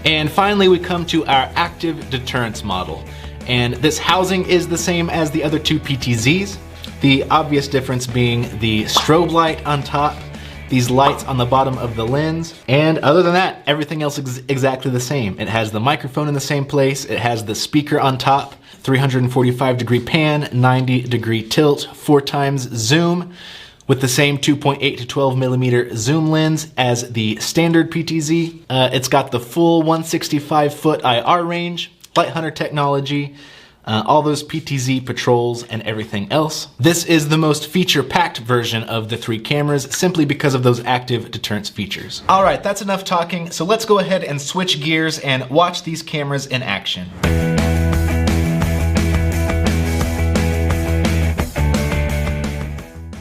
And finally, we come to our active deterrence model. And this housing is the same as the other two PTZs. The obvious difference being the strobe light on top, these lights on the bottom of the lens, and other than that, everything else is exactly the same. It has the microphone in the same place, it has the speaker on top, 345-degree pan, 90-degree tilt, 4x zoom, with the same 2.8 to 12 millimeter zoom lens as the standard PTZ. It's got the full 165-foot IR range, Light Hunter technology, all those PTZ patrols and everything else. This is the most feature-packed version of the three cameras simply because of those active deterrence features. All right, that's enough talking, so let's go ahead and switch gears and watch these cameras in action.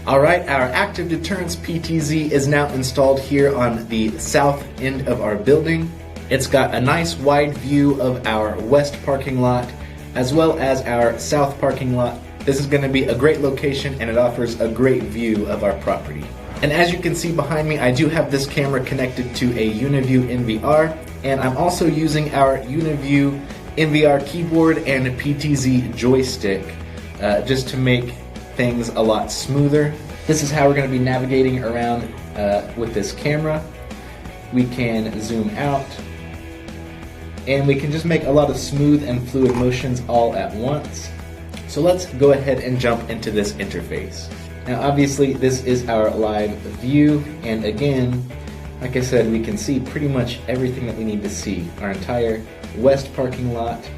All right, our active deterrence PTZ is now installed here on the south end of our building. It's got a nice wide view of our west parking lot as well as our south parking lot. This is going to be a great location and it offers a great view of our property. And as you can see behind me, I do have this camera connected to a Uniview NVR, and I'm also using our Uniview NVR keyboard and PTZ joystick just to make things a lot smoother. This is how we're going to be navigating around with this camera. We can zoom out, and we can just make a lot of smooth and fluid motions all at once. So let's go ahead and jump into this interface. Now obviously this is our live view, and again, like I said, we can see pretty much everything that we need to see. Our entire west parking lot.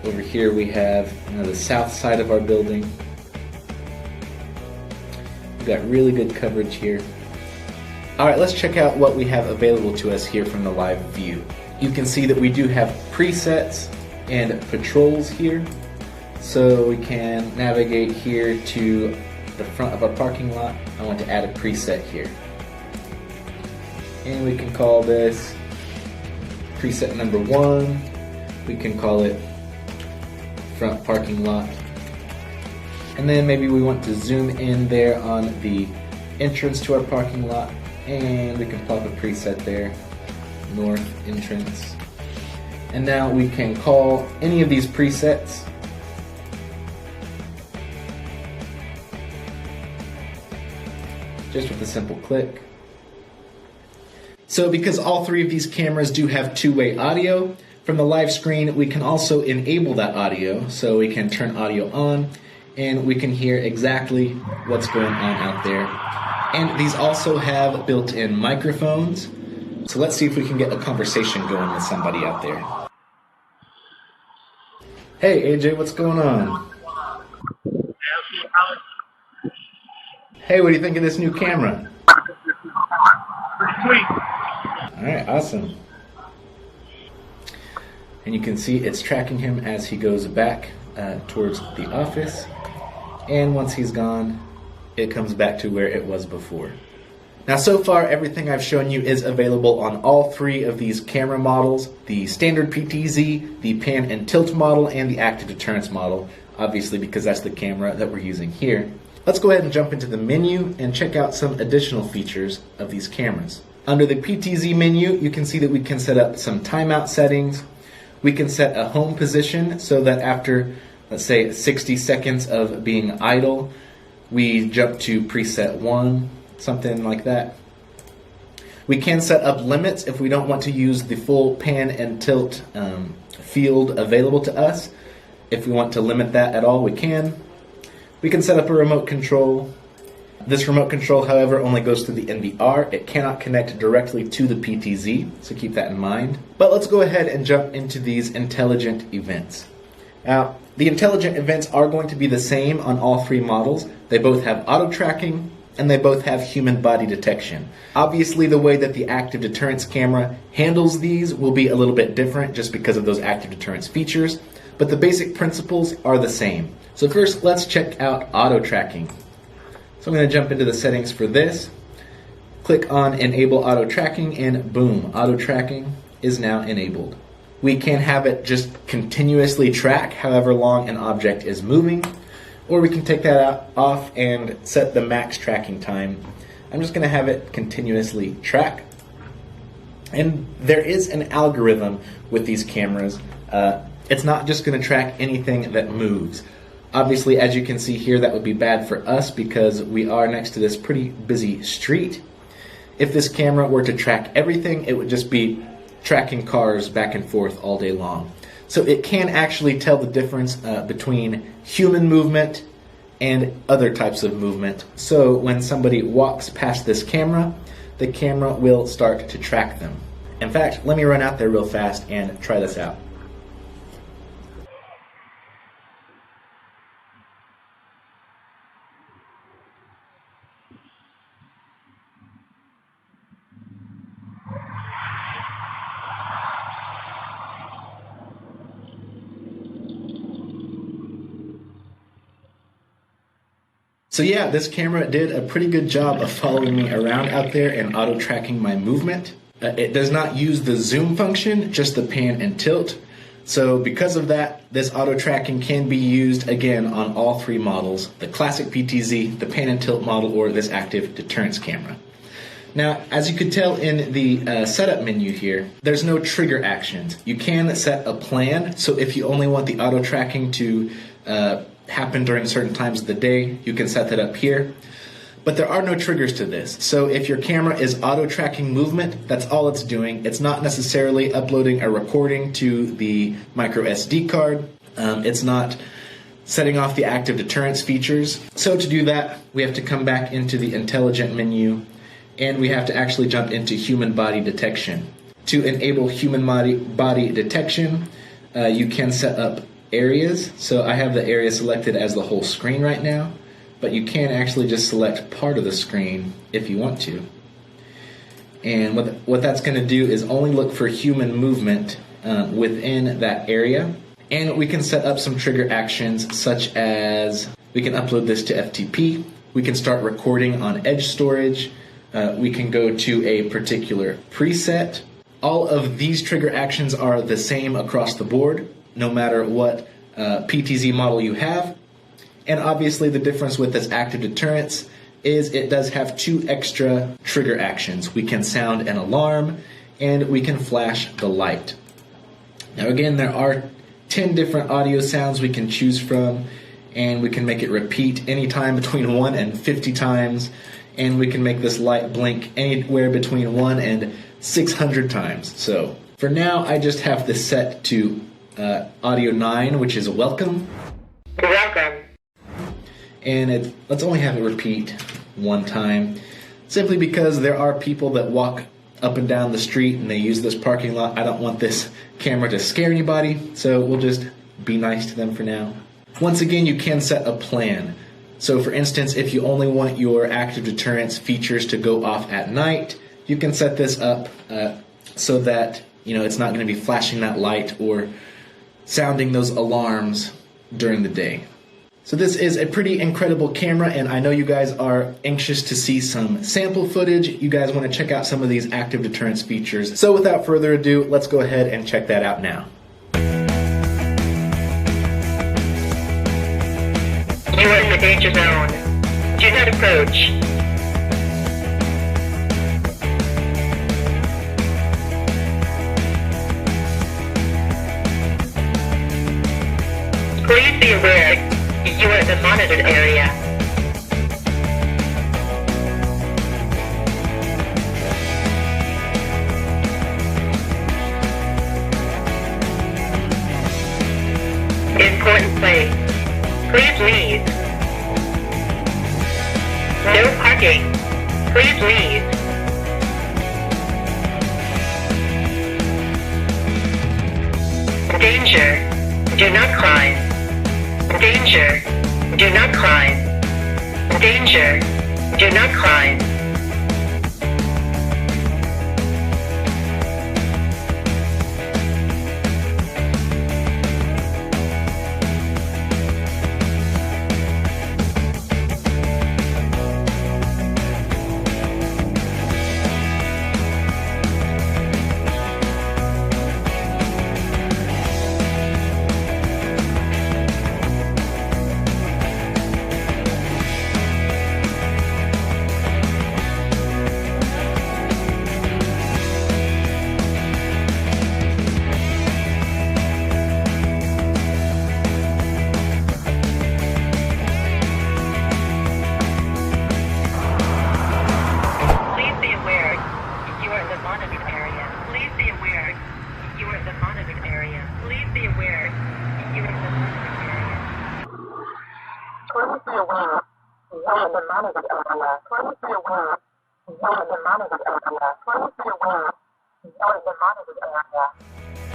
Over here we have the south side of our building. We've got really good coverage here. Alright, let's check out what we have available to us here from the live view. You can see that we do have presets and patrols here. So we can navigate here to the front of our parking lot. I want to add a preset here. And we can call this preset number 1. We can call it front parking lot. And then maybe we want to zoom in there on the entrance to our parking lot, and we can pop a preset there, north entrance. And now we can call any of these presets. Just with a simple click. So because all three of these cameras do have two-way audio, from the live screen we can also enable that audio, so we can turn audio on and we can hear exactly what's going on out there. And these also have built-in microphones, so let's see if we can get a conversation going with somebody out there. Hey AJ, what's going on? Hey, what do you think of this new camera? Pretty sweet. Alright, awesome. And you can see it's tracking him as he goes back towards the office. And once he's gone, it comes back to where it was before. Now so far, everything I've shown you is available on all three of these camera models: the standard PTZ, the pan and tilt model, and the active deterrence model, obviously because that's the camera that we're using here. Let's go ahead and jump into the menu and check out some additional features of these cameras. Under the PTZ menu, you can see that we can set up some timeout settings. We can set a home position so that after, let's say, 60 seconds of being idle, we jump to preset 1, something like that. We can set up limits if we don't want to use the full pan and tilt field available to us. If we want to limit that at all, we can. We can set up a remote control. This remote control, however, only goes through the NVR. It cannot connect directly to the PTZ, so keep that in mind. But let's go ahead and jump into these intelligent events. Now, the intelligent events are going to be the same on all three models. They both have auto tracking, and they both have human body detection. Obviously, the way that the active deterrence camera handles these will be a little bit different just because of those active deterrence features, but the basic principles are the same. So first, let's check out auto tracking. So I'm going to jump into the settings for this, click on Enable Auto Tracking, and boom, auto tracking is now enabled. We can have it just continuously track however long an object is moving, or we can take that off and set the max tracking time. I'm just going to have it continuously track. And there is an algorithm with these cameras. It's not just going to track anything that moves. Obviously, as you can see here, that would be bad for us because we are next to this pretty busy street. If this camera were to track everything, it would just be tracking cars back and forth all day long. So it can actually tell the difference between human movement and other types of movement. So when somebody walks past this camera, the camera will start to track them. In fact, let me run out there real fast and try this out. So yeah, this camera did a pretty good job of following me around out there and auto-tracking my movement. It does not use the zoom function, just the pan and tilt. So because of that, this auto-tracking can be used again on all three models, the classic PTZ, the pan and tilt model, or this active deterrence camera. Now, as you could tell in the setup menu here, there's no trigger actions. You can set a plan, so if you only want the auto-tracking to happen during certain times of the day, you can set that up here. But there are no triggers to this. So if your camera is auto-tracking movement, that's all it's doing. It's not necessarily uploading a recording to the micro SD card. It's not setting off the active deterrence features. So to do that, we have to come back into the intelligent menu, and we have to actually jump into human body detection. To enable human body detection, you can set up areas. So I have the area selected as the whole screen right now, but you can actually just select part of the screen if you want to. And what that's going to do is only look for human movement within that area. And we can set up some trigger actions, such as we can upload this to FTP, we can start recording on edge storage, we can go to a particular preset. All of these trigger actions are the same across the board, no matter what PTZ model you have. And obviously the difference with this active deterrence is it does have 2 extra trigger actions. We can sound an alarm and we can flash the light. Now again, there are 10 different audio sounds we can choose from, and we can make it repeat anytime between 1 and 50 times, and we can make this light blink anywhere between 1 and 600 times. So for now, I just have this set to audio 9, which is welcome. Welcome. And let's only have it repeat 1 time, simply because there are people that walk up and down the street and they use this parking lot. I don't want this camera to scare anybody, so we'll just be nice to them for now. Once again, you can set a plan. So for instance, if you only want your active deterrence features to go off at night, you can set this up so that it's not going to be flashing that light or sounding those alarms during the day. So this is a pretty incredible camera, and I know you guys are anxious to see some sample footage. You guys want to check out some of these active deterrence features. So without further ado, let's go ahead and check that out now. You are in the danger zone. Do not approach. Please be aware, you are in the monitored area. Important place. Please leave. No parking. Please leave. Danger. Do not climb. Danger. Do not climb. Danger. Do not climb. the monitored area. Please be aware. You're the monitored area. Please be aware. You're the monitored area.